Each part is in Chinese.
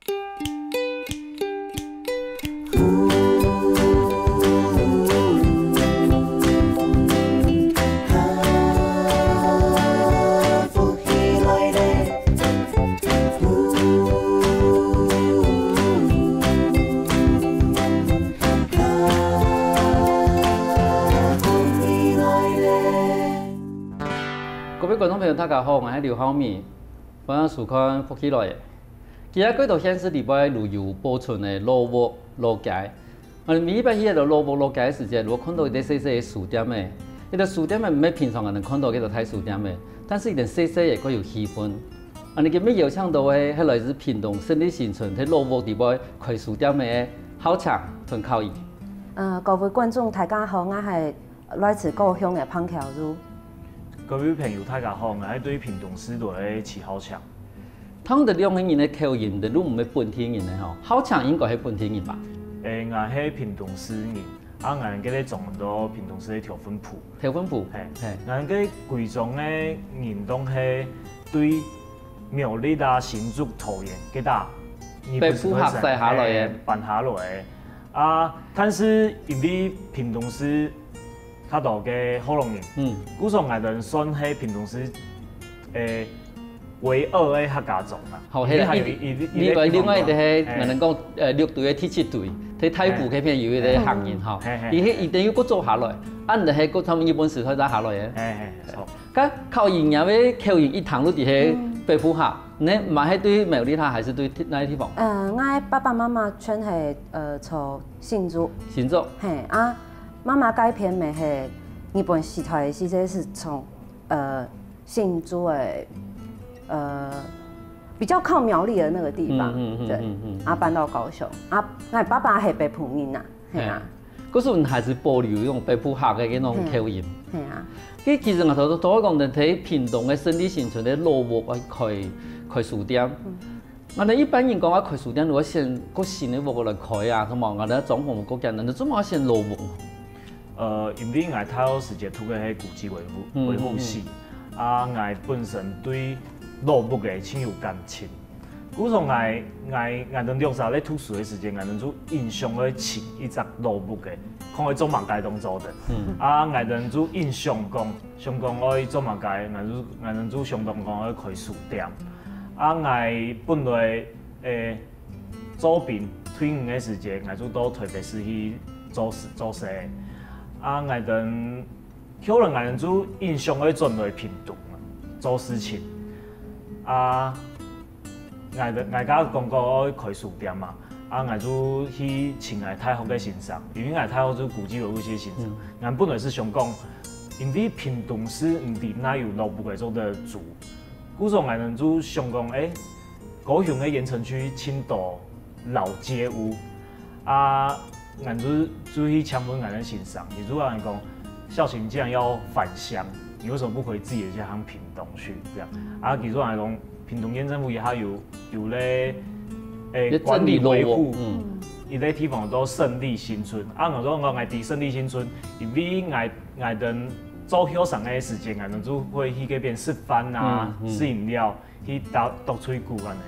各位观众朋友，大家好，我是刘浩明，欢迎收看福起来的。今日轨道显示礼拜旅游保存的路木路街，我们每一摆去个路木路街的时节，如果看到一啲细细的树点的，一个树点的唔系平常人能看到嘅就睇树点的，但是一点细细的佢有气氛。我哋今日邀请到嘅系来自屏东胜利新村喺路木地摆开树点的郝强同寇怡。各位观众大家好，我系来自故乡的潘巧如。各位朋友大家好，我是对屏东市的齐浩强。他们的两个人的口音，的如唔系本地人的吼，郝强应该系本地人吧？我是屏东市人，我哋咧种到屏东市的调分埔。调分埔，我哋贵种的人都是对苗栗啊、新竹、桃园几大，北埔下西下来的，办下来的啊。但是因为屏东市较多嘅福隆人，古上我哋算係屏東市唯二嘅客家種啦。好，係啦，另外一個係我哋講六隊嘅第七隊，喺太湖嗰邊有一個行人吼，伊等於佫做下來，按就係佫他們日本時代打下來嘅。錯。咁靠營養嘅口音一堂都伫喺北埔下，你嘛係對苗栗他，還是對哪個地方？我爸爸媽媽全係從新竹。新竹。嘿啊。媽媽改編的係日本時代的時節是從新竹的比較靠苗栗的那個地方，對，搬到高雄。我爸爸係北埔人啊，係啊。嗰時候還是保留嗰種北埔客嘅嗰種口音。係啊。其實我頭講嘅喺屏東嘅勝利新村嘅路木開書店。我哋一般人講話開書店，如果先個新嘅木來開啊，同埋我哋裝潢個間，人哋做乜先路木？因為我太時間讀嘅係古蹟維護系，我本身對路木嘅很有感情。古時候我哋兩三咧讀書嘅時間，我哋就印象咧請一隻路木嘅，看佢做乜街當做的。我哋就印象講我做乜街，我哋就相當講去開書店。我本來左邊退伍嘅時間，我就到台北市去做事。我哋可能我哋就印象去轉來屏東做事情。我哋講過開書店嘛，我就去請我太學嘅欣賞，因為我太學就古蹟維護系欣賞。我本來是想講，因為屏東市唔掂哪有路木嘅做得住，故說我哋就想講，高雄嘅鹽埕區青島老街屋我就去強問我哋欣賞，也就是講，孝勤既然要返鄉，你為什麼不回自己的家鄉屏東去？這樣其實我講屏東縣政府也有咧管理維護，一個地方叫勝利新村。我講我哋勝利新村，因為我哋做休閒嘅時間，我哋就會去嗰邊食飯啊、試飲料，去讀吹鼓安尼。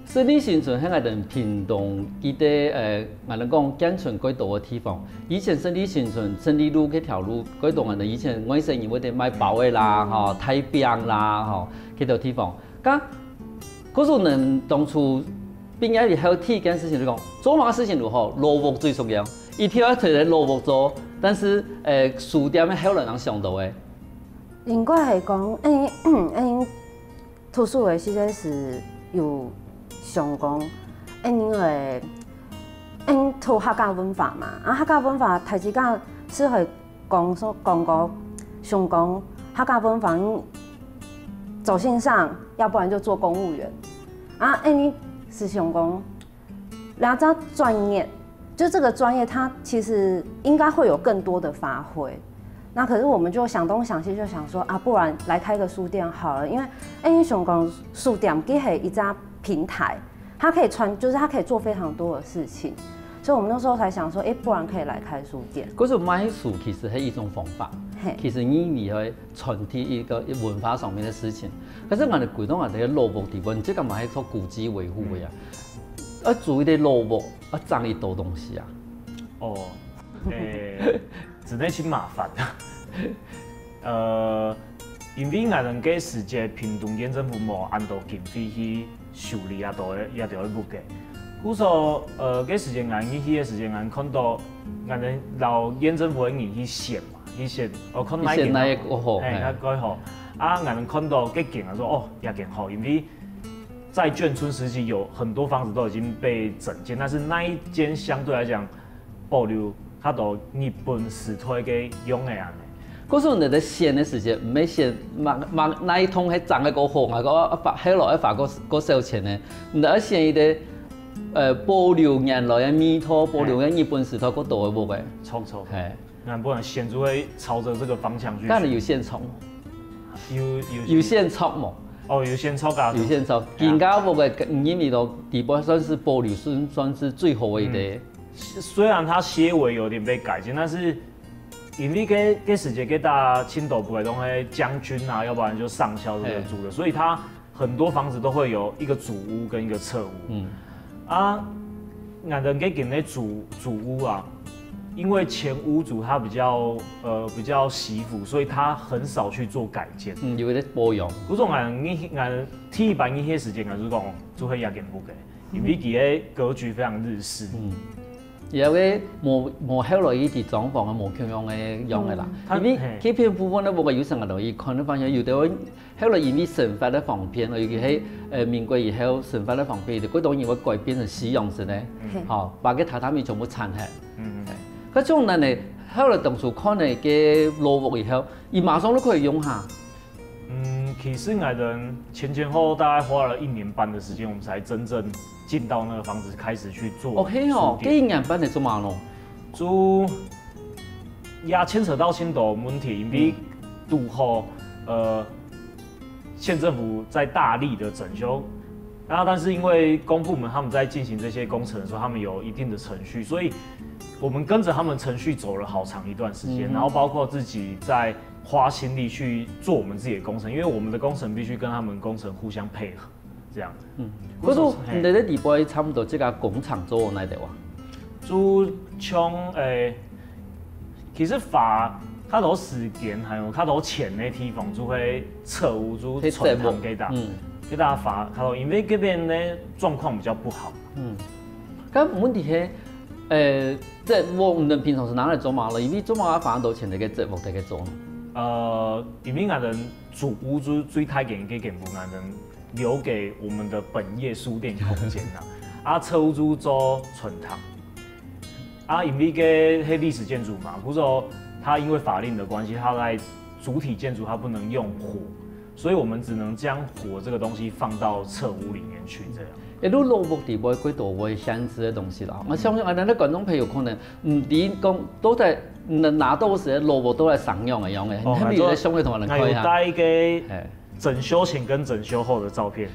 勝利新村係我哋屏東記得我哋講建村幾多嘅地方。以前勝利新村、勝利路嗰條路幾多我哋以前我以前會哋賣包嘅啦、吼太平啦、吼嗰條地方。咁嗰時候人當初邊一啲好睇件事情就講，做乜事情都好，路木最重要。一條一條嘅路木做，但是書店係好難想到嘅。應該係講，圖書嘅時陣是有。想講，因為讀客家文化嘛，客家文化台之間是係講過，想講客家文化走線上，要不然就做公務員。你是想講，哪吒專業，就這個專業，它其實應該會有更多的發揮。那可是我們就想東想西，就想說不然來開個書店好了，因為想講書店佢係一家平台，它可以就是它可以做非常多的事情，所以我們那時候才想說，不然可以來開書店。嗰時候買書其實係一種方法，其实意味会传递一个文化上面的事情。可是我哋规栋啊，啲落木地方，即个嘛系做古迹维护的呀。做一啲落木，长一多东西啊。哦，真的真麻烦。因为我们个时节屏东县政府无按照经费去修理也都要木嘅。故说个时间俺去个时间俺看到俺们老县政府的人去线嘛，去线我看那件好，那个好。啊，俺们看到个景啊说哦也更好，因为在眷村时期有很多房子都已经被整建，但是那一间相对来讲保留较多日本时代嘅用的安尼。嗰時候你哋線嘅時間，唔係線掹那一通係長嘅個紅啊，個發起落一發個收錢嘅，唔係線一啲保留原來嘅米土，保留嘅日本時代嗰度嘅木嘅。錯，係，咱不然線就會朝着這個方向去。但係有線衝，有線衝冇？哦，有線衝㗎。有線衝，更加木嘅因為到地部算是保留算是最好嘅啲。雖然它些微有點被改建，但是。因为给时节给大家青岛不会东黑将军啊，要不然就上校这个住的，所以它很多房子都会有一个主屋跟一个侧屋。俺人给给那主屋啊，因为前屋主他比较惜福，所以他很少去做改建。有啲保养。嗰種俺替班一些時間，就是講做喺亞健部嘅，因為佢嘅格局非常日式。有嘅冇後來依啲裝潢啊，冇咁樣嘅用嘅啦。因為呢片部分咧，我有時候留意看咧，發現有啲後來因為生活嘅方便，尤其係民國以後生活嘅方便，嗰種嘢會改變成使用式咧，嚇，把個榻榻米全部拆下。嗰種人咧，後來當初看嚟嘅落木以後，而馬上都可以用下。其實我們前後大概花了1年半的時間，我們才真正進到那個房子開始去做。OK 哦，幾年半嚟做嘛咯？做也牽扯到青島問題，因為拄好縣政府在大力的整修，然後但是因為公部門他們在進行這些工程的時候，他們有一定的程序，所以我們跟着他們程序走了好長一段時間，然後包括自己在花心力去做我們自己的工程，因為我們的工程必須跟他們工程互相配合，這樣。嗰度你哋地方差唔多這個工廠做哪度啊？做像其實較多時間還有較多錢的地方，就會側屋做傳統給大家發較多，因為嗰邊呢狀況比較不好。咁問題係即係我們平常是拿來做嘛咯？因為做嘛花多錢嚟嘅節目嚟嘅做。因為俺人主屋最太緊嘅件部，俺人留給我們的本業書店空間啦。側屋做傳統，因為嘅係歷史建築嘛，或者說它因為法令的關係，它在主體建築它不能用火，所以我們只能將火這個東西放到側屋裡面去，這樣。都落木地位幾多會限制嘅東西啦。我相信我哋啲觀眾朋友可能唔啲講都係拿到時落木都係常用嘅樣嘅，咁你哋相對同人睇下。有帶嘅整修前跟整修後的照片，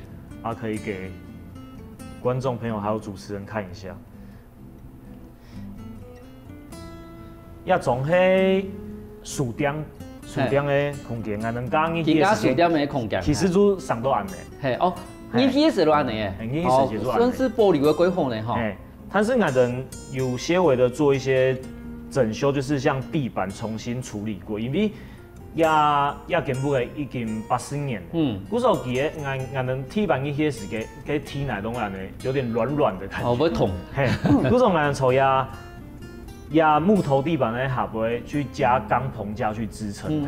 可以給觀眾朋友還有主持人看一下。一種係樹頂嘅空間，我能講呢啲樹頂嘅空間，其實都上到暗嘅。係哦。你批是亂嘅，算是玻璃嘅規劃呢哈。但是我們有些微的做一些整修，就是像地板重新處理過，因為也根本已經80年。嗰時候佢我們地板一些時間嘅地內都係有點軟軟的感覺。會痛。嗰種我們從木頭地板呢，下邊去加鋼棚架去支撐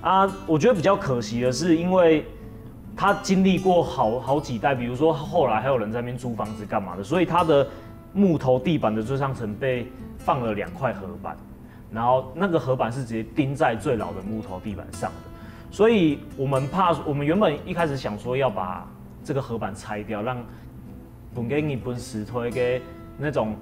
它。我覺得比較可惜的是，因為他經歷過好幾代，比如說後來還有人在那邊租房子幹嘛的，所以他的木頭地板的最上層被放了2塊合板，然後那個合板是直接釘在最老的木頭地板上的，所以我們原本一開始想說要把這個合板拆掉，讓本給日本時代嘅那種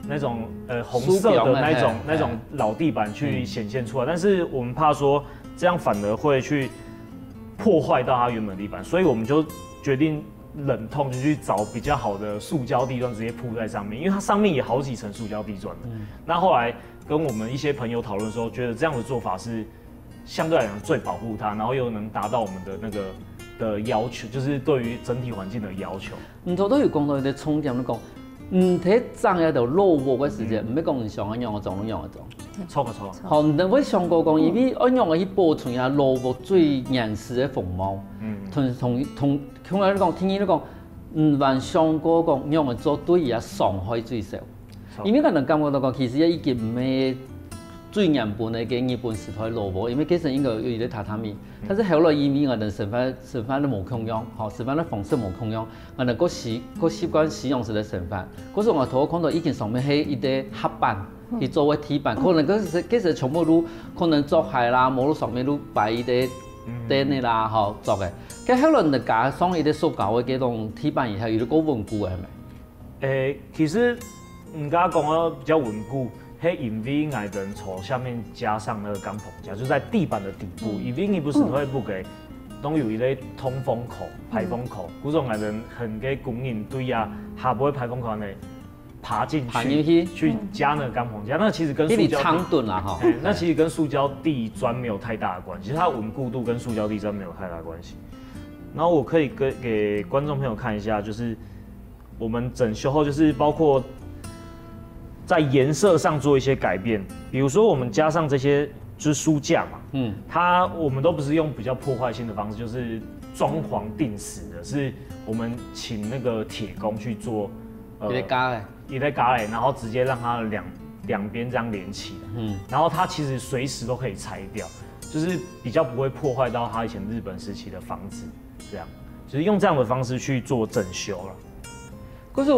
紅色的那種老地板去顯現出來，但是我們怕說這樣反而會去破壞到它原本的地板，所以我們就決定忍痛就去找比較好的塑膠地磚直接鋪在上面，因為它上面也好幾層塑膠地磚了。那後來跟我們一些朋友討論的時候，覺得這樣的做法是相对来讲最保护它，然后又能达到我们的那个的要求，就是对于整体环境的要求。头都有讲到的重点，你讲，睇长一条落寞嘅时节，唔要讲上一样嘅种，样嘅种。错个错。好，唔等我上过讲，因为一样嘅去保存下落寞最原始嘅风貌。同，像我讲，听伊讲，唔还上过讲，样嘅做对伊啊伤害最少。因为可能感觉到讲，其实已经唔系最原本的嘅日本时代落寞，因为其实应该有啲榻榻米，但是后来因为我哋剩翻都冇空用，好，剩翻的方式冇空用，我哋习惯使用时的剩翻，嗰时我头看到已经上面係一啲黑板，去作为铁板，可能嗰時全部都可能做鞋啦，冇上面都擺一啲燈嘅啦，好做嘅。咁後來就加上一啲塑膠嘅嗰種鐵板以後，有啲夠穩固嘅係咪？其实唔敢讲得比较稳固。黑因为矮人从下面加上那个钢棚架，就在地板的底部，因为你不是会不给，都有一类通风口、排风口，嗰种矮人很给供应对啊，下不会排风口呢，爬进去加那个钢棚架，那其实跟塑胶长盾啦哈，那其实跟塑胶地砖没有太大的关系，它稳固度跟塑胶地砖没有太大的关系。然后我可以给观众朋友看一下，就是我们整修后，就是包括在颜色上做一些改变，比如说我们加上这些就是书架嘛，我们都不是用比较破坏性的方式，就是装潢定死的，是我们请那个铁工去做，也在嘎嘞，然后直接让它两边这样连起来，然后它其实随时都可以拆掉，就是比较不会破坏到它以前日本时期的房子，这样，就是用这样的方式去做整修了。可是。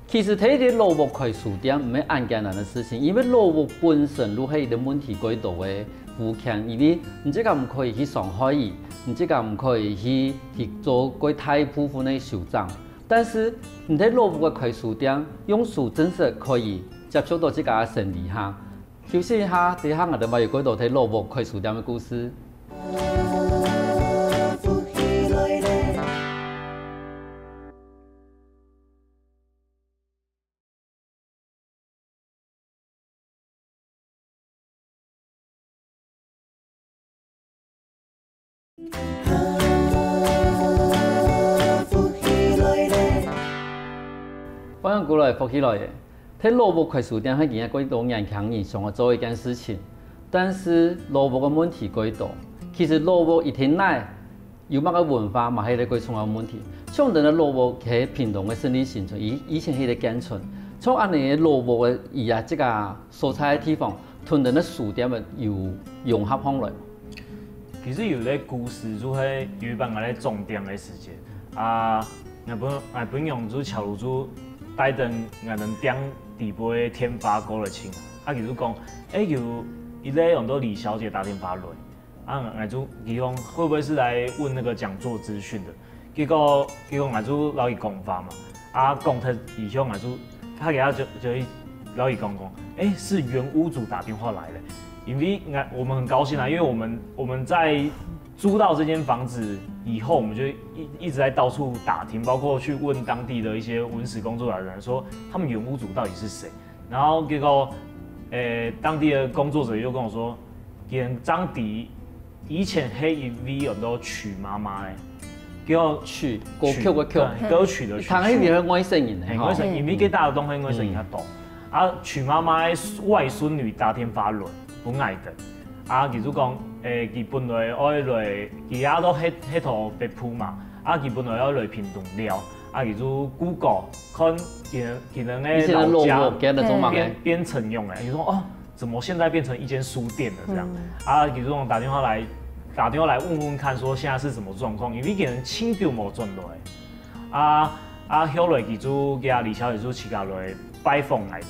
其实睇啲落寞快速点唔係按件難的事情，因為落寞本身都係一個問題軌道嘅附件，因為你這個唔可以去傷害伊，你這個唔可以去做過太部分的修正。但是你睇落寞嘅快速點，用數真實可以接觸到這個生理下。休息一下，等下我哋咪要軌道睇落寞快速點嘅故事。反正過來復起來嘅，睇落寞快速點係件軌道人強人想要做一件事情，但是落寞嘅問題軌道，其實落寞一天來有乜個文化嘛係一個重要問題。像人嘅落寞係平常嘅生理現象，以前係一個簡純，像安尼嘅落寞嘅而家即個所在嘅地方，同人嘅數點嘅有融合方來。其實有啲故事就係有一班我哋重點嘅時間啊，我本用就橋路就。帶動我能點地杯天花高了清，其實講，有一個用到李小姐打電話來，我就佢講會不會是來問那個講座資訊的？結果我就老伊講法嘛，講他以後我就他給他就老伊講，是原屋主打電話來的，因為我們很高興啊，因為我們在租到這間房子以後，我們就一直在到處打聽，包括去問當地的一些文史工作的人，說他們原屋主到底是誰。然後結果，當地的工作者又跟我說，連張迪以前黑 MV 有都娶媽媽咧，叫娶歌曲嘅曲，歌曲的曲。他喺邊個外省人嚟？外省人，因為幾大嘅東西外省人較多。娶媽媽嘅外孫女打電話來，本愛的。其實講。佢本來愛來，佢也都喺度北埔嘛。佢本來愛來屏東了。佢就 Google 看佢能嘅老家變成用誒。佢說怎麼現在變成一間書店了這樣？佢就打電話來問問看，說現在是什麼狀況？因為佢人錢就冇賺落誒。後來佢就叫李小姐就去家來拜訪來的。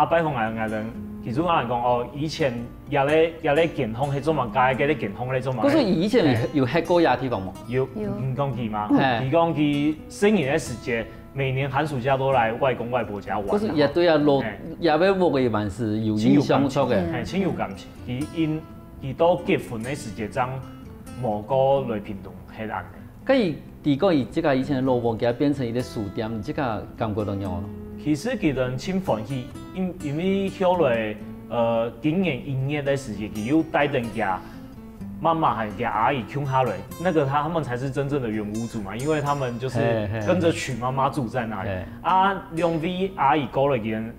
拜訪來人。其實我嚟講，以前也咧健康係做乜街嘅咧健康咧做乜？嗰時以前有黑過嘢地方冇？有，唔講佢嘛？佢講佢生年嘅時節，每年寒暑假都來外公外婆家玩。嗰時也對啊，也要活嘅萬事有影響出嘅。係親有感情，佢到結婚嘅時節，將無個來屏東係安嘅。咁如果以這個以前嘅落寞嘅變成一個書店，這個感覺點樣？其實佢人真歡喜，因為後來經營營業的時節，佢又帶動家妈妈还给阿姨 Q 哈瑞，那个他们才是真正的原屋主嘛，因为他们就是跟着娶妈妈住在那里。啊，两位阿姨讲了件，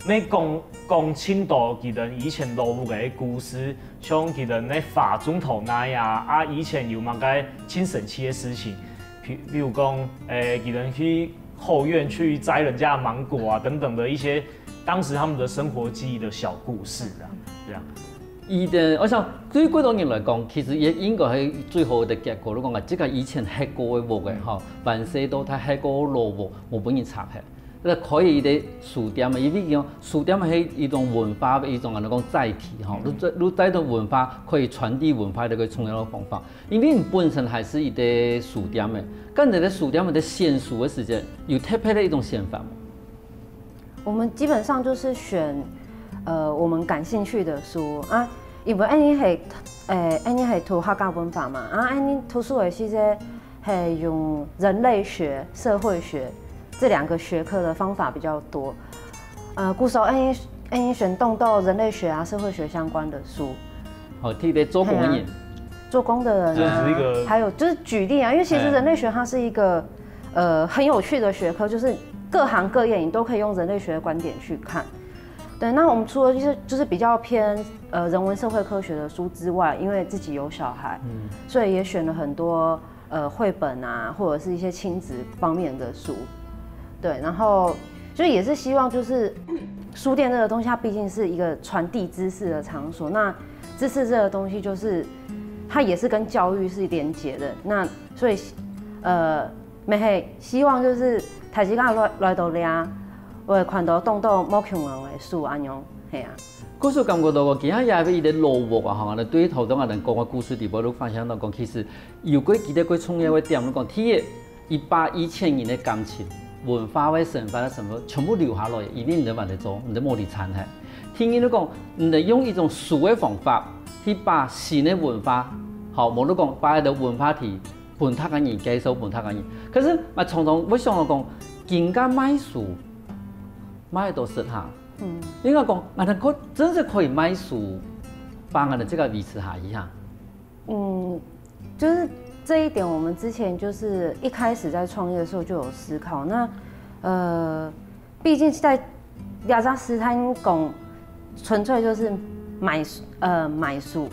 那讲青岛其实以前老母嘅故事，像其实那法中头那呀，啊以前有蛮个挺神奇的事情，比如讲，其实去后院去摘人家的芒果啊等等的一些当时他们的生活记忆的小故事啊，这样。我想对几多人来讲，其实也应该是最好的结果。你讲啊，这个以前吃过的物嘅吼，万世都他吃过老物，我本人查下。那可以的书店嘛，因为讲书店是一种文化的一种安尼讲载体吼，你这种文化可以传递文化的一个重要的方法。因为你本身还是一个书店的，跟你的书店的选书的时间有特别的一种想法吗？我们基本上就是选我们感兴趣的书啊，因为安尼系读客家文化嘛，啊安尼图书的时阵系用人类学、社会学。这2个学科的方法比较多，故手安选动到人类学啊、社会学相关的书。好，替代做工的人，做工的人啊，还有就是举例啊，因为其实人类学它是一个很有趣的学科，就是各行各业你都可以用人类学的观点去看。对，那我们除了就是比较偏人文社会科学的书之外，因为自己有小孩，所以也选了很多绘本啊，或者是一些亲子方面的书。对，然后就也是希望就是书店这个东西，它毕竟是一个传递知识的场所。那知识这个东西，就是它也是跟教育是连结的。那所以咪系希望就是台时间来到俩，我会看到动到某群人的书安样，系啊。故事感觉到个，其他也是一个落寞啊，吼，对头中啊人讲个故事里边都发现到讲，其实有几记得几重要的点，你讲天100-1000年的感情。文化或神话的什么全部留下来，一定你把它做，你莫里残害。听人讲，你得用一种书的方法去把新的文化，好，无你讲把的文化体本他个人接受本他个人。可是嘛，常常我想讲，人家买书买都适合，应该讲，俺们真是可以买书，把俺的这个维持下一下。就是。这一点我们之前就是一开始在创业的时候就有思考。那毕竟在亚扎斯坦讲，纯粹就是买书，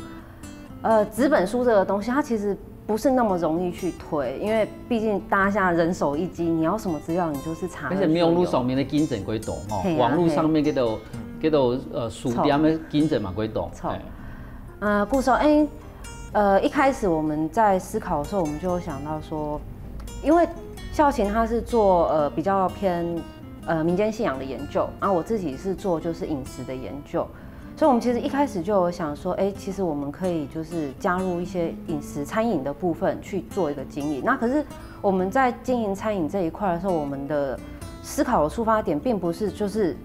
纸本书这个东西，它其实不是那么容易去推，因为毕竟大家现在人手一机，你要什么资料你就是查。而且网络上面的竞争几多哦，网络上面叫做书店的竞争嘛几多。故说一开始我们在思考的时候，我们就有想到说，因为孝勤他是做比较偏民间信仰的研究，然后我自己是做就是饮食的研究，所以我们其实一开始就有想说，其实我们可以就是加入一些饮食餐饮的部分去做一个经营。那可是我们在经营餐饮这一块的时候，我们的思考的出发点并不是就是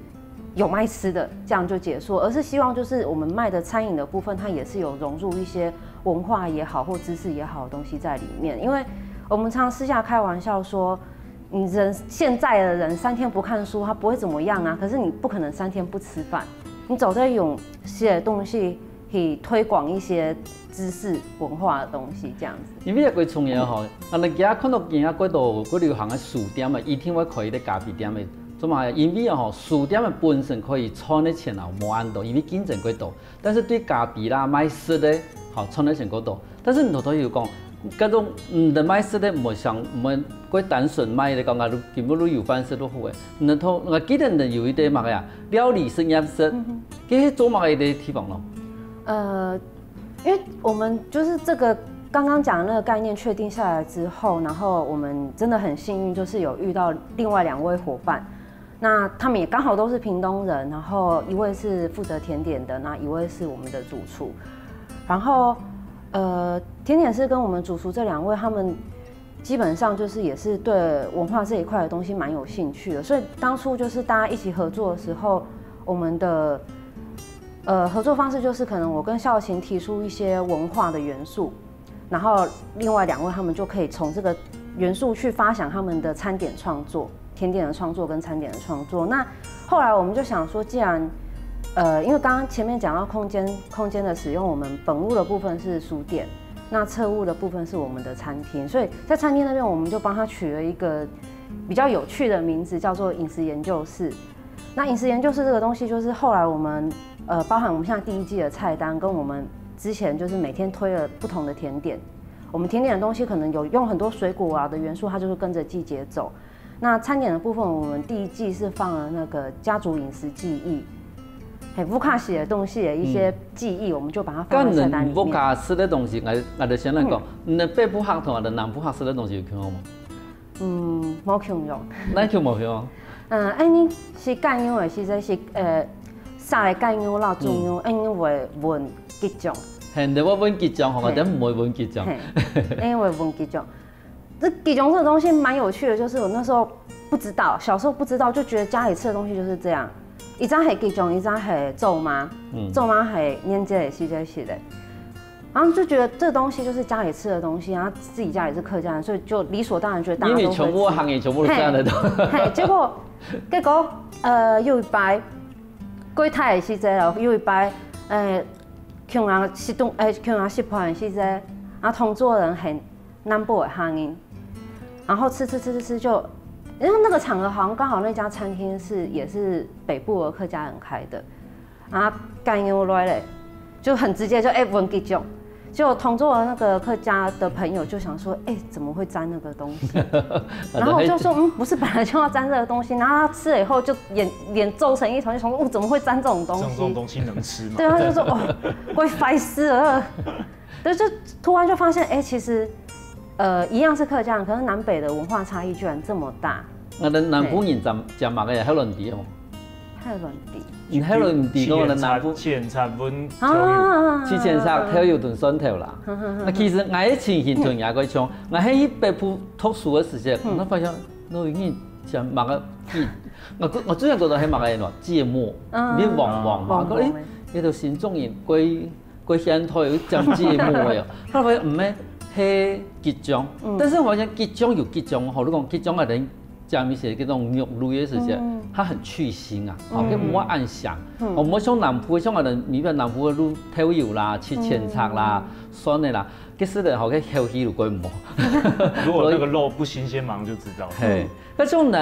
有卖吃的这样就结束，而是希望就是我们卖的餐饮的部分，它也是有融入一些文化也好或知识也好的东西在里面。因为我们常私下开玩笑说，你现在的人3天不看书，他不会怎么样啊。可是你不可能3天不吃饭，你总在用些东西去推广一些知识文化的东西这样子。因为一个重要吼，人家看到人家嗰度嗰流行嘅书店啊，一天我可以在咖啡店嘅。做嘛？因为吼书店本身可以赚的钱啊无按多，因为竞争几多。但是对咖啡啦、卖食的，好赚的钱几多。但是你头头又讲，嗰种的卖食的唔像唔过单纯卖的讲啊，根本都有饭食都好诶。你头我记得你有一啲乜呀料理实验室，佢做乜嘅地方咯？因为我们就是这个刚刚讲的那个概念确定下来之后，然后我们真的很幸运，就是有遇到另外2位伙伴。那他们也刚好都是屏东人，然后一位是负责甜点的，那一位是我们的主厨。然后甜点师跟我们主厨这2位，他们基本上就是也是对文化这一块的东西蛮有兴趣的，所以当初就是大家一起合作的时候，我们的合作方式就是可能我跟孝勤提出一些文化的元素，然后另外2位他们就可以从这个元素去发想他们的餐点创作。甜点的创作跟餐点的创作，那后来我们就想说，既然因为刚刚前面讲到空间的使用，我们本屋的部分是书店，那侧屋的部分是我们的餐厅，所以在餐厅那边我们就帮他取了一个比较有趣的名字，叫做饮食研究室。那饮食研究室这个东西，就是后来我们包含我们现在第1季的菜单，跟我们之前就是每天推了不同的甜点。我们甜点的东西可能有用很多水果啊的元素，它就是跟着季节走。那餐点的部分，我们第1季是放了那个家族饮食记忆，不卡西的东西的一些记忆，我们就把它放在菜单里面。不卡吃的东西，我就先来讲，那北部客同埋南部客吃的东西有看好吗？冇看用。哪就冇看？你是干样的时阵是杀的干样老中样，你会问几种？现在我问几种，我点唔会问几种。因为问几种，这几种这个东西蛮有趣的，就是我那时候不知道，小时候不知道，就觉得家里吃的东西就是这样。一张系几种，一张系咒妈，咒妈系年节的时阵是的，然后就觉得这东西就是家里吃的东西，然后自己家里是客家人，所以就理所当然觉得大家都会吃。因为全部行业全部都这样的都。结果有一摆过太的时阵咯，有一摆穷人食饭的时阵，然后同桌人很南部的乡音，然后吃就。因为那个场合好像刚好那家餐厅也是北部的客家人开的，啊，干油来嘞，就很直接就问几种，结果同桌的那个客家的朋友就想说，怎么会沾那个东西？然后我就说，不是本来就要沾这个东西，然后他吃了以后就脸皱成一团，就想说，怎么会沾这种东西？这种东西能吃吗？对，他就说会烦死了，对，就突然就发现，其实。一样是客家人，可是南北的文化差异居然这么大。南部人食物嘅係倫啲哦，係倫啲。唔係倫啲嗰個南部。前菜本之前食跳有頓酸頭啦。其實我喺前現場也個唱，我喺北部讀書嘅時間，我發現我已經食物嘅，我最近覺得係物嘅喏芥末，你黃嘛，嗰啲呢度新種人歸鄉土有講芥末嘅，他發現唔係。係結漿，但是我發現結漿有結漿，好你講結漿嘅人加一些嗰種肉類嘅時候，它很去腥啊，好，佢冇暗香。我冇像南部，像我哋米粉南部嘅滷透油啦、切前菜啦、酸的啦，其實咧好嘅口氣就鬼冇。如果那個肉不新鮮，馬上就知道。係，嗰種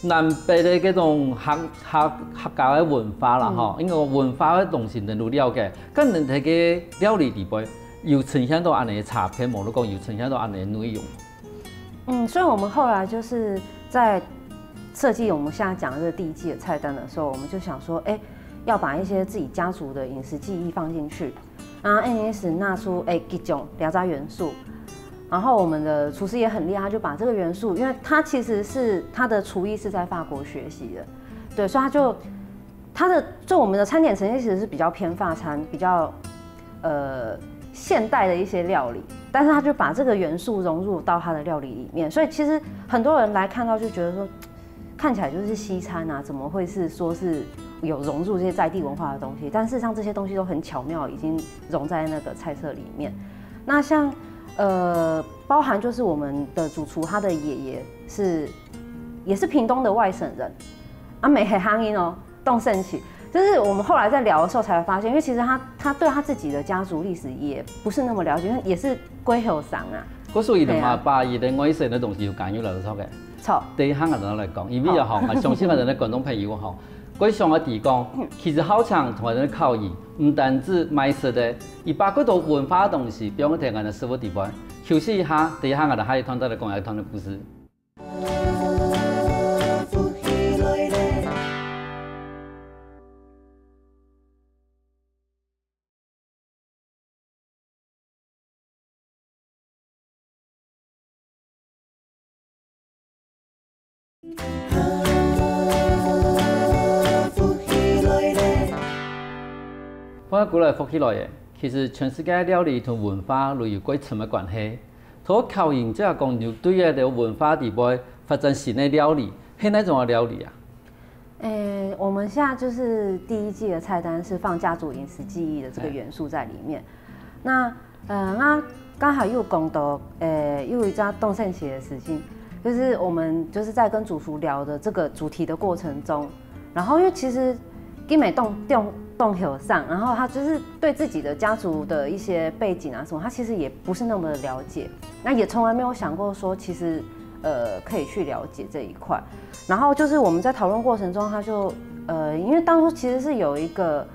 南北嘅嗰種客家嘅文化啦，嗬，因為文化嘅東西能夠了解，咁人哋嘅料理裡邊。有呈現到安尼的插片，冇得講有呈現到安尼的內容。所以我們後來就是在設計我們現在講的這個第1季的菜單的時候，我們就想說，要把一些自己家族的飲食記憶放進去，然後 NS 拿出幾種聊齋元素，然後我們的廚師也很厲害，就把這個元素，因為他其實是他的廚藝是在法國學習的，對，所以就我們的餐點呈現其實是比較偏法餐，比較現代的一些料理，但是他就把這個元素融入到他的料理裡面，所以其實很多人來看到就覺得說，看起來就是西餐啊，怎麼會是說是有融入這些在地文化的東西？但事實上這些東西都很巧妙，已經融在那個菜色裡面。那像包含就是我們的主廚，他的爺爺也是屏東的外省人，啊，沒黑鄉音哦，凍聖起。就是我們後來在聊的時候才發現，因為其實他對他自己的家族歷史也不是那麼了解，因為也是歸後生啊。嗰所以同埋把伊的外省的東西要揀要留錯嘅。錯。對香港人來講，因為又好，我相信我哋嘅廣東朋友好，歸上嘅地方，其實好強同埋啲口語，唔單止賣食的，而把嗰度文化嘅東西，比如我哋講嘅食物地方，休息一下，第一下我哋下一趟再來講一趟嘅故事。我過來復起來嘅，其實全世界料理同文化都有鬼什麼關係？同考驗即係講，要對一個文化地位發展新的料理，係哪種嘅料理啊？我們現在就是第1季的菜單是放家族飲食記憶的這個元素在裡面。那剛好又講到又一家凍聖起的事情，就是我們就是在跟主廚聊的這個主題的過程中，然後因為其實金美动口上，然后他就是对自己的家族的一些背景啊什么，他其实也不是那么的了解，那也从来没有想过说其实可以去了解这一块。然后就是我们在讨论过程中，他就因为当初其实是有一个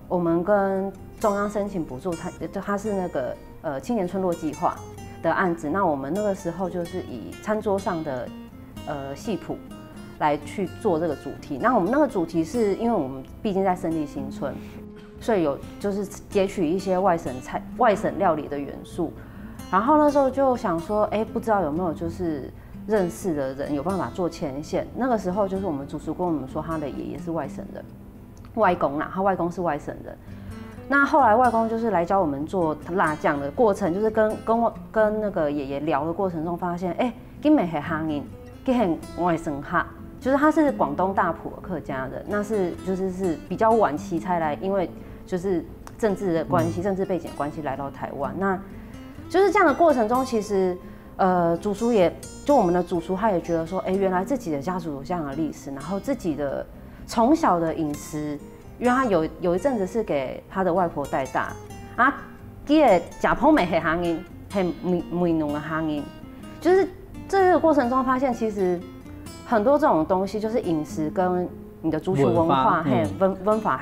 我们跟中央申请补助，他是那个青年村落计划的案子，那我们那个时候就是以餐桌上的戏谱来去做这个主题。那我们那个主题是因为我们毕竟在胜利新村，所以有就是截取一些外省料理的元素。然后那时候就想说，不知道有没有就是认识的人有办法做牵线。那个时候就是我们主厨跟我们说，他的爷爷是外省人，外公啦，他外公是外省人。那后来外公就是来教我们做辣酱的过程，就是跟那个爷爷聊的过程中发现，金美是汉人，跟外省客，就是他是广东大埔的客家人，那是比较晚期才来，因为就是政治的关系、政治背景的关系来到台湾。那就是这样的过程中，其实主厨我们的主厨他也觉得说，原来自己的家族有这样的历史，然后自己的从小的饮食。因为他有一阵子是给他的外婆带大啊，伊个食普美系行业，系梅农的行业，就是这个过程中发现，其实很多这种东西就是饮食跟你的族群文化文法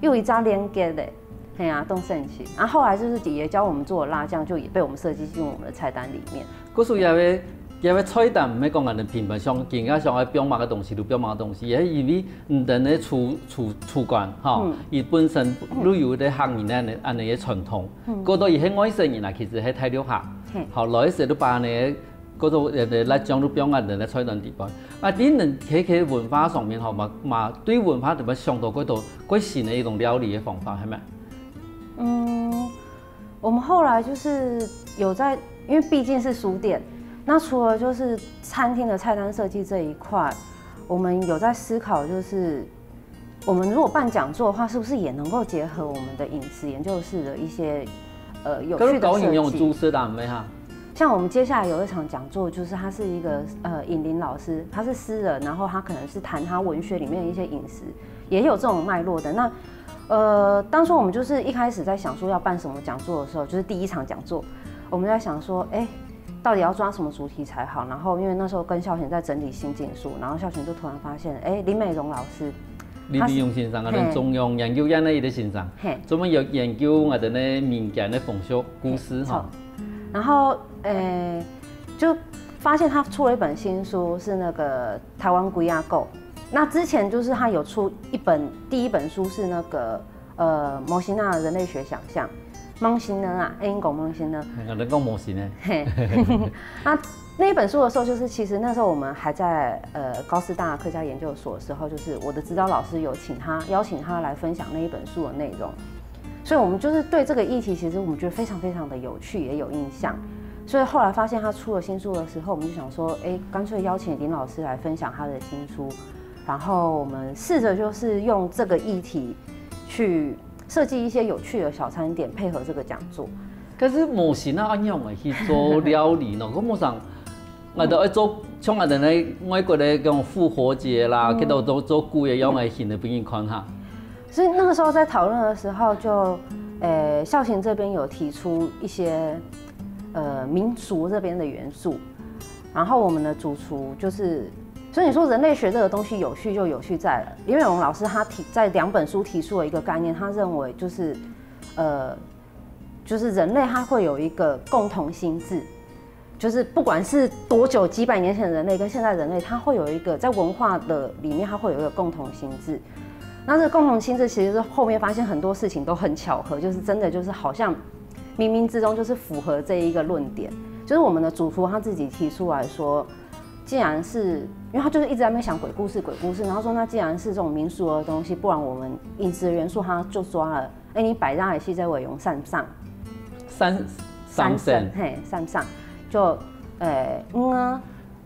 又一家连接的，嘿啊，动盛起。然后后来就是爷爷教我们做的辣酱，就也被我们设计进我们的菜单里面。故事也要菜单，唔要讲人哋品牌上更加上爱标码嘅东西，就标码嘅东西，也因为唔同嘅厨馆，吼，伊本身旅游嘅行业咧，安尼嘅传统，嗰度伊喺外省人啊，其实喺泰國客，後來時都把呢嗰度人哋辣醬都標壓人嘅菜單地方，啊，啲人喺文化上面，吼嘛對文化特別上到嗰度，嗰新嘅一種料理嘅方法係咪？我们后来就是有在，因为毕竟是书店。那除了就是餐厅的菜单设计这一块，我们有在思考，就是我们如果办讲座的话，是不是也能够结合我们的饮食研究室的一些有趣的设计？像我们接下来有一场讲座，就是他是一个尹林老师，他是诗人，然后他可能是谈他文学里面的一些饮食，也有这种脉络的。那当初我们就是一开始在想说要办什么讲座的时候，就是第一场讲座，我们在想说，到底要抓什么主题才好？然后因为那时候跟孝贤在整理新禁书，然后孝贤就突然发现，林美荣老师，林美荣先生啊，咱中央研究院的一个先生，专门有研究我哋呢民间的风俗故事哈。然后就发现他出了一本新书，是那个台湾龟亚购。那之前就是他有出第一本书是那个摩西娜人类学想象。梦心呢啊，英国梦心呢？人讲梦心呢。那一本书的时候，就是其实那时候我们还在高师大客家研究所的时候，就是我的指导老师有邀请他来分享那一本书的内容，所以我们就是对这个议题，其实我们觉得非常非常的有趣，也有印象。所以后来发现他出了新书的时候，我们就想说，干脆邀请林老师来分享他的新书，然后我们试着就是用这个议题去设计一些有趣的小餐点，配合这个讲座。可是无是那安样的去做料理呢？我冇想，我哋爱做像我哋咧外国咧讲复活节啦，佢度做古嘅样嘅型嘅俾人看下。所以那个时候在讨论的时候就，孝贤这边有提出一些民俗这边的元素，然后我们的主厨就是。所以你说人类学这个东西有趣就有趣在了，林美荣老师他在2本书提出了一个概念，他认为就是人类他会有一个共同心智，就是不管是多久几百年前的人类跟现在人类，他会有一个在文化的里面他会有一个共同心智。那这个共同心智其实是后面发现很多事情都很巧合，就是真的就是好像冥冥之中就是符合这一个论点，就是我们的主厨他自己提出来说。既然是，因为他就是一直在那边想鬼故事，然后说那既然是这种民俗的东西，不然我们饮食的元素他就抓了，你摆在是在尾用三上，三圣，三上就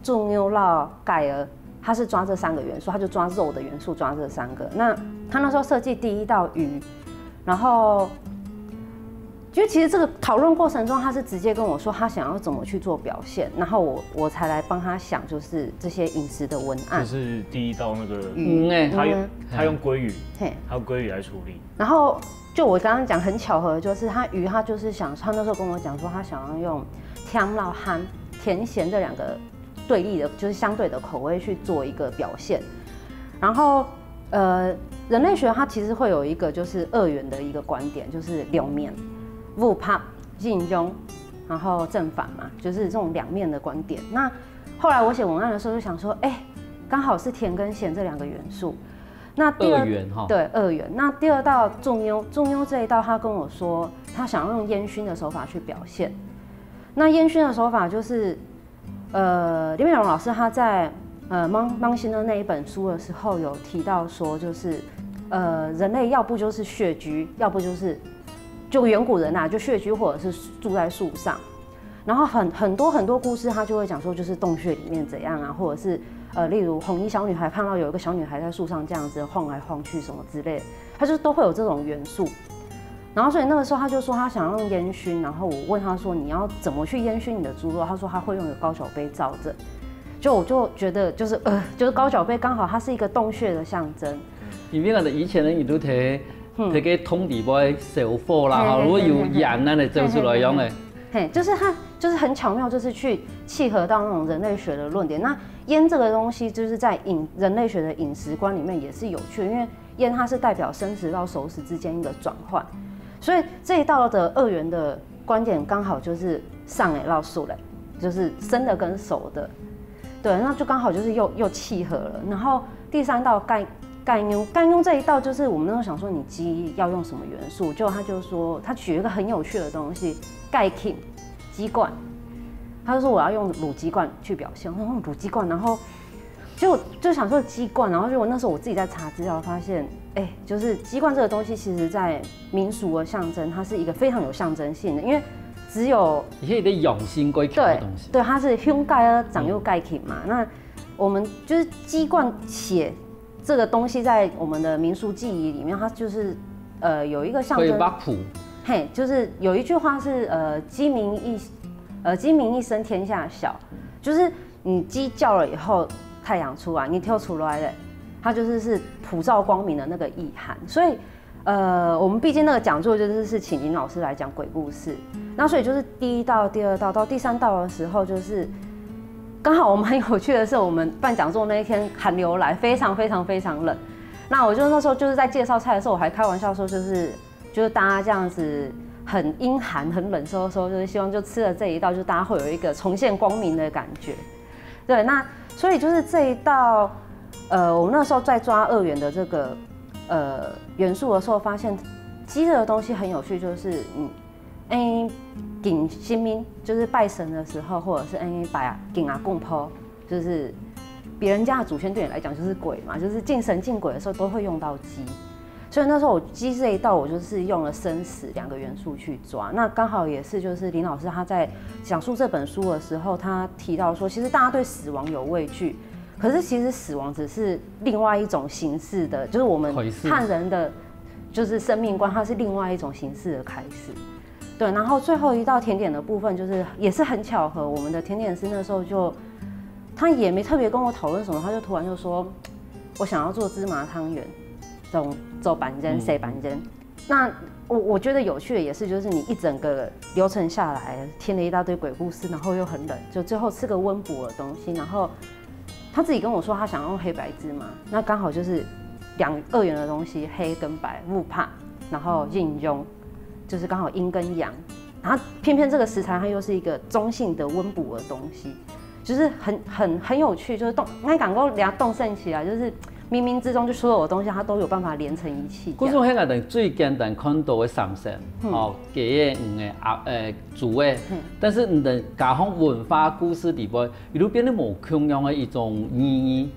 猪牛肉盖儿，他是抓这3个元素，他就抓肉的元素，抓这3个。那他那时候设计第一道鱼，然后就其实这个讨论过程中，他是直接跟我说他想要怎么去做表现，然后我才来帮他想，就是这些饮食的文案。就是第一道那个他用鲑鱼，他用鲑鱼来处理。然后就我刚刚讲很巧合，就是他就是他那时候跟我讲说他想要用甜辣和甜咸这2个对立的，就是相对的口味去做一个表现。然后人类学它其实会有一个就是2元的一个观点，就是两面。物怕进中，然后正反嘛，就是这种2面的观点。那后来我写文案的时候就想说，刚好是甜跟咸这2个元素。那2元哈，对2元。那第2道重妞这一道，他跟我说他想要用烟熏的手法去表现。那烟熏的手法就是，林美荣老师他在芒辛的那一本书的时候有提到说，就是人类要不就是穴居，要不就远古人就穴居或者是住在树上，然后很多故事他就会讲说，就是洞穴里面怎样啊，或者是例如红衣小女孩看到有一个小女孩在树上这样子晃来晃去什么之类的，他就都会有这种元素。然后所以那个时候他就说他想要用烟熏，然后我问他说你要怎么去烟熏你的猪肉，他说他会用一个高脚杯罩着。我就觉得就是高脚杯刚好它是一个洞穴的象征。因为以前人伊都摕个桶底杯烧火啦，如果有盐咱来做出来用的。就是它就是很巧妙，就是去契合到那种人类学的论点。那烟这个东西，就是在人类学的饮食观里面也是有趣的，因为烟它是代表生食到熟食之间一个转换，所以这一道的2元的观点刚好就是上来到熟嘞，就是生的跟熟的。对，那就刚好就是又契合了。然后第3道盖妞这一道，就是我们那时候想说你鸡要用什么元素，就他就说他举了一个很有趣的东西，盖 king 鸡冠，他就说我要用卤鸡冠去表现，我说用卤鸡冠，然后就想说鸡冠，然后就我那时候我自己在查资料发现，就是鸡冠这个东西，其实在民俗的象征，它是一个非常有象征性的，因为只有你可以得用心过去的东西，对，它是胸盖啊长又盖 king 嘛，那我们就是鸡冠血。这个东西在我们的民俗记忆里面，它就是有一个象征，就是有一句话是鸡鸣一声天下晓，就是你鸡叫了以后太阳出来，你跳出来了，它是普照光明的那个意涵。所以我们毕竟那个讲座就是请林老师来讲鬼故事，那所以就是第1道、第2道到第3道的时候，就是刚好我们很有趣的是，我们办讲座那一天寒流来，非常非常非常冷。那我就那时候就是在介绍菜的时候，我还开玩笑说，就是大家这样子很阴寒、很冷的时候，就是希望就吃了这一道，就大家会有一个重现光明的感觉。对，那所以就是这一道，我们那时候在抓2元的这个元素的时候，发现鸡的东西很有趣，就是敬神明，就是拜神的时候，或者是拜敬阿公婆，就是别人家的祖先对你来讲就是鬼嘛，就是敬神敬鬼的时候都会用到鸡。所以那时候我鸡这一道，我就是用了生死2个元素去抓。那刚好也是就是林老师他在讲述这本书的时候，他提到说，其实大家对死亡有畏惧，可是其实死亡只是另外一种形式的，就是我们汉人的就是生命观，它是另外一种形式的开始。对，然后最后一道甜点的部分，就是也是很巧合，我们的甜点师那时候他也没特别跟我讨论什么，他就突然就说，我想要做芝麻汤圆，走板煎、塞板煎。那我觉得有趣的也是，就是你一整个流程下来，听了一大堆鬼故事，然后又很冷，就最后吃个温补的东西。然后他自己跟我说，他想要用黑白芝麻，那刚好就是2元的东西，黑跟白，木帕，然后印用。就是刚好阴跟阳，然后偏偏这个食材它又是一个中性的温补的东西，就是很有趣，就是那感觉俩动盛起来，就是冥冥之中就所有的东西它都有办法连成一气。古种迄个最简单看到的三色，鸡的、鱼的、猪的，但是你的加上文化故事里边，伊都变得无同样的一种意义，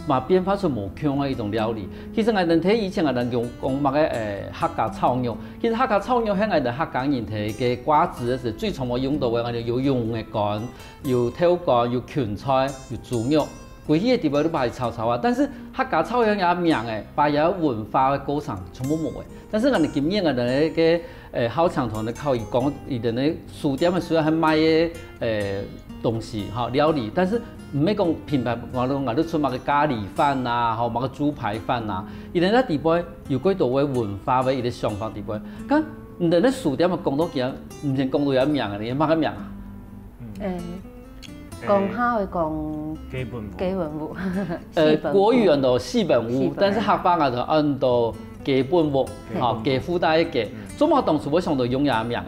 嘛变化出无同样的一种料理。其实我哋睇以前我哋用讲乜嘅客家炒肉，其实客家炒肉喺我哋客家人睇嘅瓜子嘅時，最常我用到嘅我哋有羊嘅肝、有挑肝、有芹菜、有豬肉。规迄个地方都把草草啊，但是客家草样也名诶，把也文化的歌唱全部冇诶。但是我哋今年我哋个好长团的靠伊讲，伊哋咧书店虽然还卖嘅东西哈料理，但是唔免讲品牌，我哋出卖个咖喱饭呐，吼，卖个猪排饭呐，伊哋咧地方有几多嘅文化嘅伊哋想法地方，咁你哋咧书店嘅讲到件，唔是讲到有名嘅，你乜嘅名啊？讲他会讲基本舞，国语按到四本舞，但是客家就按到基本舞，吼，基附带一个，做乜当初我想到用也名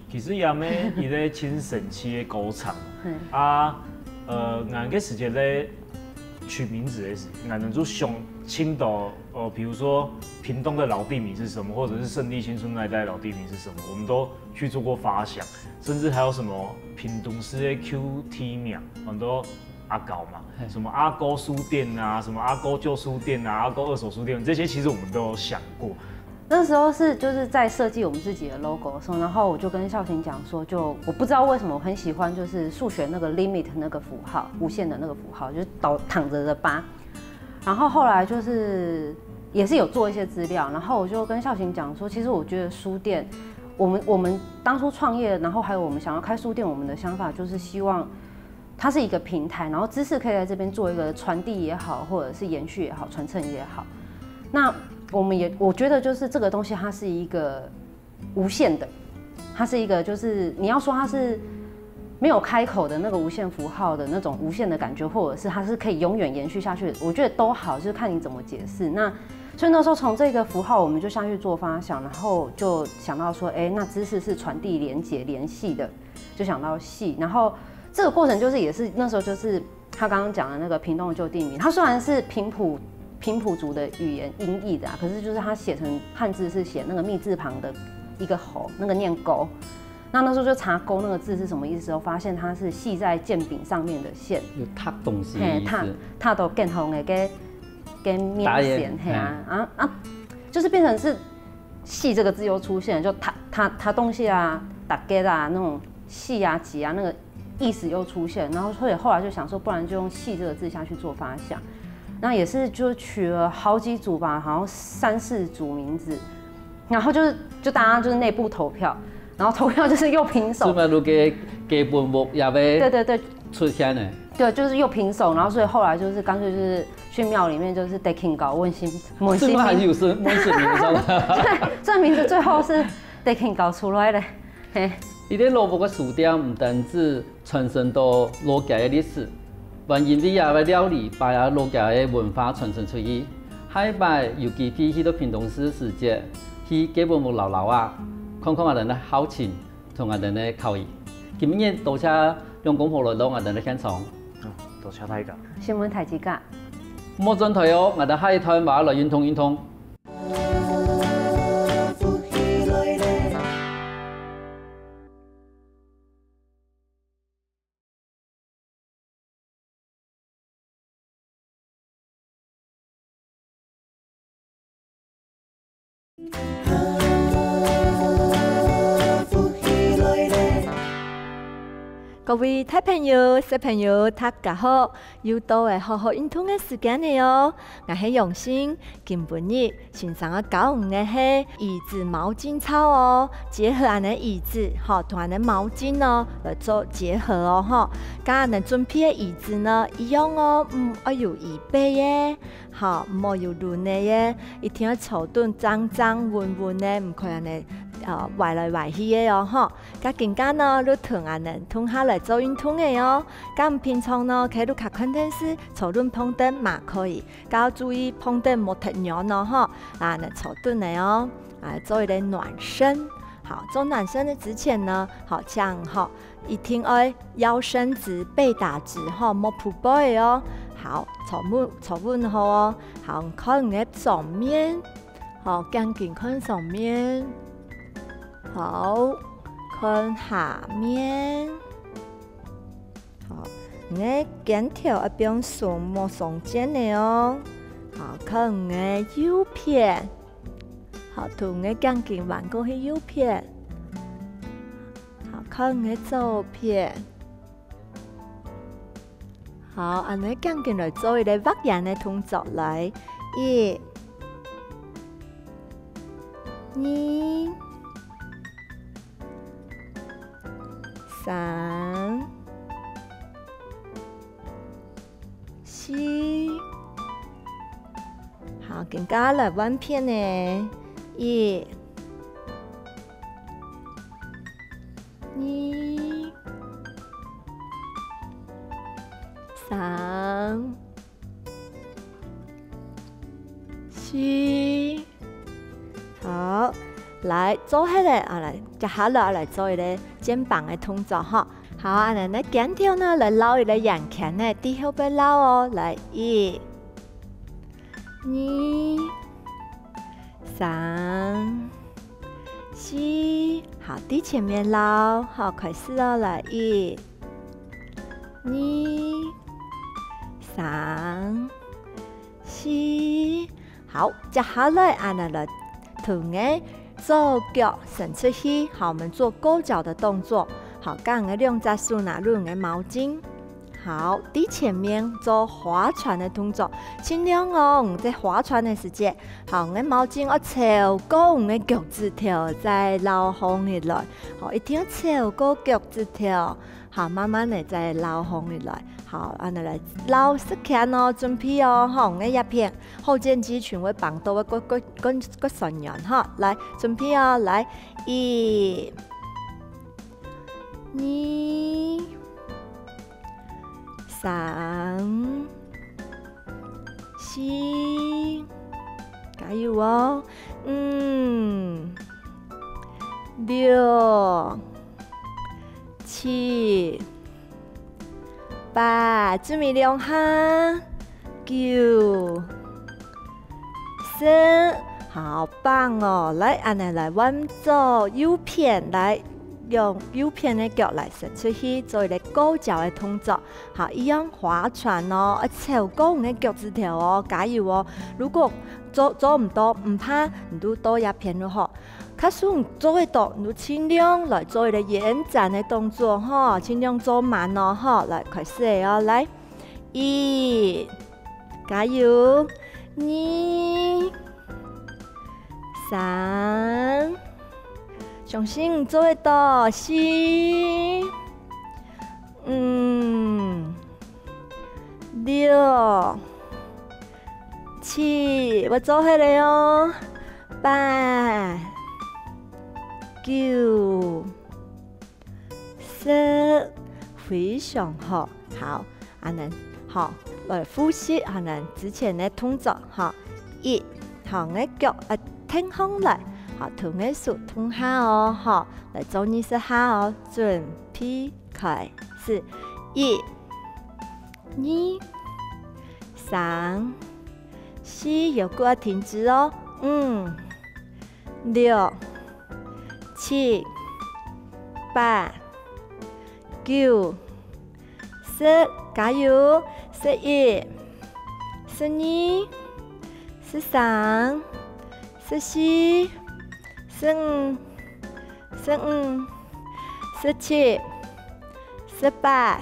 其实也咩，伊咧亲神奇的歌唱，俺个时间咧取名字的时，俺能做上青岛，比如说屏东的老地名是什么，或者是圣地新村那一带老地名是什么，我们都去做过发想，甚至还有什么屏东市的 QT 名，很多阿高嘛，什么阿高书店啊，什么阿高旧书店啊，阿高二手书店，这些其实我们都有想过。那时候就是在设计我们自己的 logo 的时候，然后我就跟孝行讲说，我不知道为什么我很喜欢就是数学那个 limit 那个符号，无限的那个符号，就是躺着的8。然后后来就是也是有做一些资料，然后我就跟孝行讲说，其实我觉得书店，我们当初创业，然后还有我们想要开书店，我们的想法就是希望它是一个平台，然后知识可以在这边做一个传递也好，或者是延续也好，传承也好。那我觉得就是这个东西，它是一个无限的，它是一个就是你要说它是没有开口的那个无限符号的那种无限的感觉，或者是它是可以永远延续下去的，我觉得都好，就是看你怎么解释。那所以那时候从这个符号我们就下去做发想，然后就想到说，那知识是传递、连结、联系的，就想到系。然后这个过程就是也是那时候就是他刚刚讲的那个屏东的旧地名，它虽然是平埔族的语言音译的可是就是它写成汉字是写那个密字旁的一个猴，那个念勾。那时候就查勾那个字是什么意思，后发现它是系在剑柄上面的线，有踏东西的意思。踏到更红的跟面线，就是变成是系这个字又出现，就踏东西啊，打给啊那种系啊挤啊那个意思又出现，然后所以后来就想说，不然就用系这个字下去做发想。那也是就取了好几组吧，好像3、4组名字，然后就大家就是内部投票，然后投票就是又平手。是咪如嘅基本目也要对出现呢？对，就是又平手，然后所以后来就是干脆就是去庙里面就是得请搞问心问心。这还是有是问心名字对，这名字最后是得请搞出来的。嘿，伊啲罗布嘅书店唔单止传承到罗家嘅历史。原因你也要料理，把也老家的文化传承出去。下一摆尤其去到屏东市世界，去基本木老啊，看看我哋嘅好情同我哋嘅口译。今日多谢两公婆来到我哋嘅现场。多谢大家。新闻台几个？莫准退哦，我哋下一台话来运通运通。各位大朋友、小朋友，大家好！又到了好好运动的时间了哦。我是用心，今日欣赏的教育的是椅子毛巾操哦，结合俺的椅子，同俺的毛巾呢来做结合哦，跟俺的准备的椅子呢一样哦，要有椅背耶，唔好有轮的耶，一定要坐顿脏脏稳稳的，唔可以呢。歪来歪去的哦，甲更加呢，你同俺能同下来做运动的哦。咁平常呢，可以看看电视，坐轮碰灯嘛可以。要注意碰灯莫太软哦，能坐顿的哦，做一点暖身。好，做暖身的之前呢，这样一定要腰伸直，背打直莫扑背的哦。好，坐稳好哦。好，看你的上面，赶紧看上面。好，看下面。好，你的肩条要不用耸莫耸肩的哦。好，看你的右片。好，同你赶紧弯过去右片。好，看你的左片。好，安尼赶紧来做一个挖眼的动作来，1、2、3、4，好，更加来弯片呢，1、2、3、4，好，来做迄个啊，来接下来来做一个肩膀的动作哈。好，安尼呢，肩条呢来捞一个眼前呢，底后边捞哦，来1、2、3、4，好，底前面捞，好，开始哦，来1、2、3、4，好，接下来安尼来同个左脚伸出去，好，我们做勾脚的动作。好，刚刚用在手拿入的毛巾。好，底前面做划船的动作，尽量哦，在划船的时间，好，我的毛巾要超过我的脚趾头，再捞放起来。好，一定要超过脚趾头。好，慢慢的再捞放起来。好，安尼来捞实看哦，准备哦，好，我一片后肩肌群会绑到个顺圆哈，来准备哦，来1、2、3、4，加油哦，5、6、7、8，准备2下，9、10，好棒哦！来，安尼来弯左右片来。用右片的脚来伸出去，做一个勾脚的动作。好，一样划船哦，超过我们的脚趾头哦，加油哦！如果做唔到，唔怕，你都多一片就好。假使唔做得到，你尽量来做一个延展的动作哈，尽量做慢哦哈。来，开始哦，来，1，加油，2、3。相信做得到，4、5、6、7，我做起来哦，8、9、10，非常好，好，安尼好，来呼吸，安尼之前的动作，哈，1，好，我脚挺上来。好，同个手通下哦，好，来做20下哦，准备开始，1、2、3、4，有个停止哦，5、6、7、8、9、10，加油，11、12、13、14。15、17、18、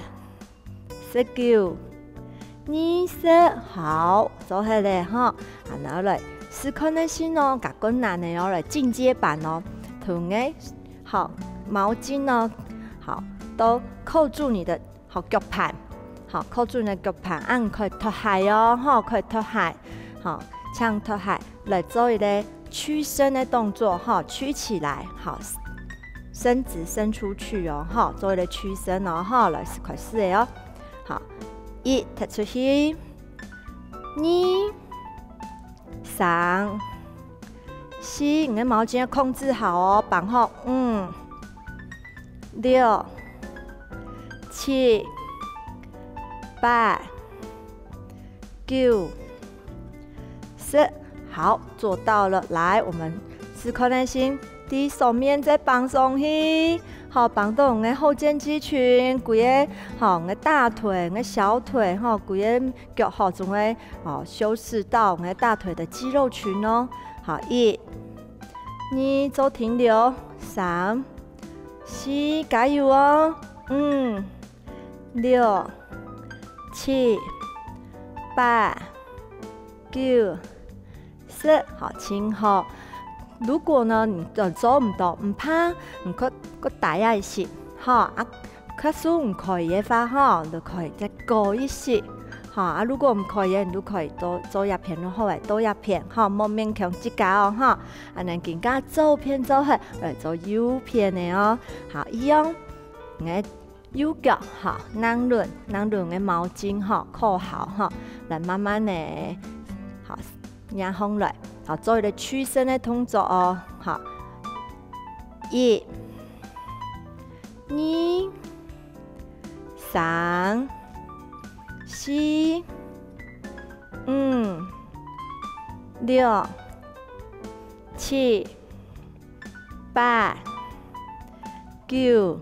19、20，好，做起来哈，然后来试看那些哦，甲困难的要来进阶版哦，同个好毛巾哦，好都扣住你的好脚盘，好扣住你的脚盘，按可以脱鞋哦，哈，可以脱鞋，好，像脱鞋来做一个。屈伸的动作哈，屈起来，好，伸直伸出去哦，哈，做一个屈伸哦，哈，来开始的哦，好，1踢出去，2、3、4，你的毛巾要控制好哦，绑好，5、6、7、8、9、10。好，做到了。来，我们试看耐心，第手面再绑上去，好，绑到我们的后肩肌群，规个好，我们的大腿、我们的小腿，哈，规个脚好，总会哦修饰到我们的大腿的肌肉群哦。好，1、2，做停留，3、4，加油哦，5、6、7、8、9、10，好，轻好。如果呢你做唔到，唔怕，唔可大一些，哈啊，可是唔可以嘅話，哈，就可以再高一些，哈啊，如果唔可以，你都可以多做一片咯，好誒，多一片，哈，冇勉強自家哦，哈，啊，能更加做片做去嚟做右片嘅哦，好，一樣，嘅右腳，哈，軟嘅毛巾，哈，扣好，哈，嚟慢慢嘅，好，壓空嚟。好，做一個屈伸的動作哦。好，1、2、3、4、5、6、7、8、9、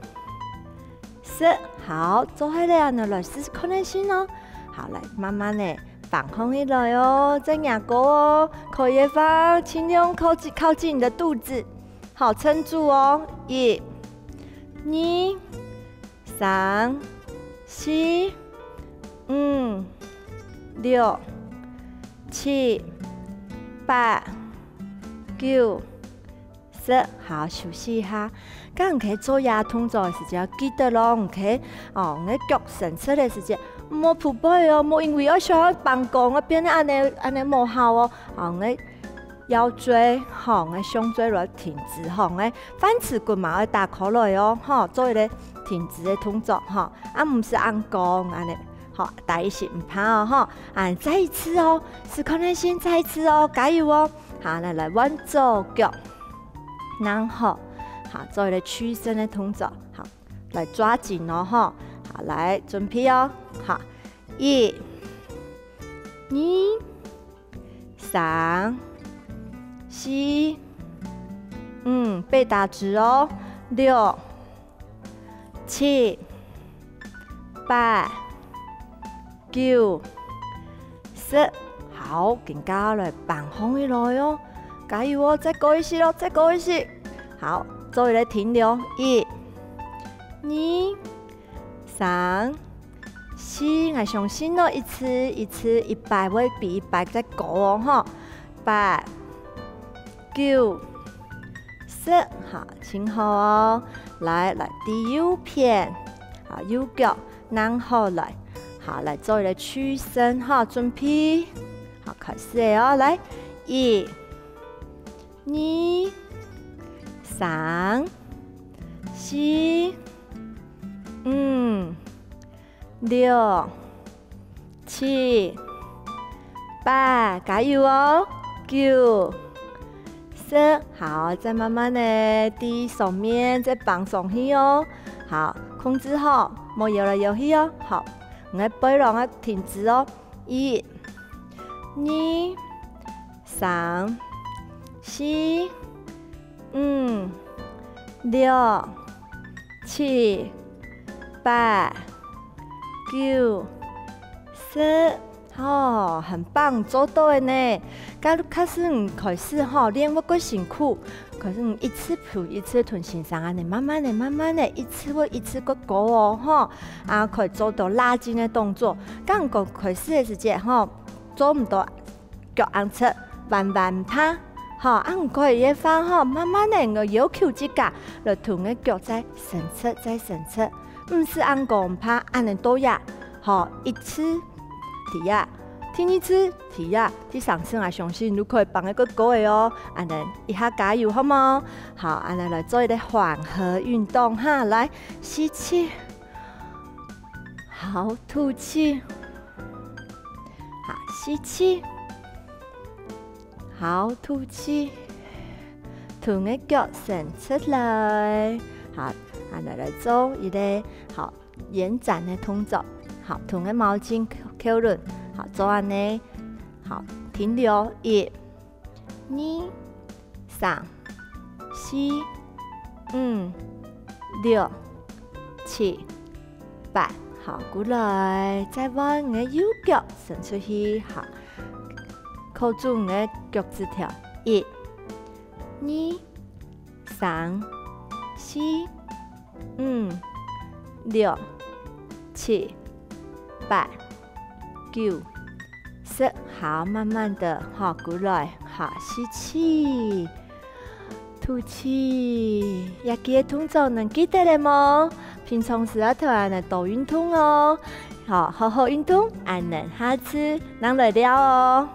10。好，做起來呢，來試試看下先哦。好，來慢慢的。放空起來哦，再壓高哦，可以放，盡量靠近你的肚子，好，撐住哦。1、2、3、4、5、6、7、8、9、10。好，休息一下。咁唔可以做壓動作嘅時間，記得咯，唔可以哦，你腳伸出嘅時間。冇撲背哦，冇因為我想辦公，我變得安尼冇效哦。好，我腰椎，好，我胸椎來挺直，好，我反翅骨嘛要打開來哦，好，做一個挺直的動作，哈，啊唔是按槓安尼，好，大一些唔怕哦，哈，啊再一次哦，是可能先再一次哦，加油哦，好，來彎左腳，然後好做一個屈伸的動作，好，來抓緊哦，哈。好，來準備哦。好，1、2、3、4、背打直哦。6、7、8、9、10。好，更加來放空起來哦，加油哦，再高一些咯，再高一些。好，做一個停留。1、2、3、4，我相信咯，一次100會比100再高哦，哈，8、9、10，好，請好哦，來第右片，好，右腳，然後來，好，來做一個屈伸，哈，準備，好，開始哦，來，1、2、3、4、5、6、7、8，加油哦！9、10，好，再慢慢的低手面，再放鬆去哦。好，控制好，冇搖來搖去哦。好，我嘅背囊要挺直哦。1、2、3、4、5、6、7、8、9、10，哦，很棒，做到的呢。假使開始練我個辛苦，可是一次鋪一次吞身上安尼，慢慢的，一次會一次個高哦，啊，可以做到拉筋的動作。剛個開始的時間，做唔到腳硬出，慢趴，啊，唔可以嘅話，慢慢的我要求自家，來同個腳再伸出。唔是按個唔怕，按能多呀，好，一次提呀，聽一次提呀，第三次我相信你可以幫一個高嘅哦，按能一下加油好冇？好，按能來做一個緩和運動哈，來吸氣，好，吐氣，好，吸氣，好，吐氣，同個腳伸出來，好。來做一個好延展的動作，好，同個毛巾扣輪，好，做安尼，好，停留1、2、3、4、5、6、7、8，好，過來，再往你的右腳伸出去，好，扣住你的腳趾條，1、2、3、4、5、6、7、8、9，10，好，慢慢的好过来，好，吸气，吐气。也记得动作能记得了吗？平常时啊，突然来多运动哦。好，好好运动，俺能下次能来了哦。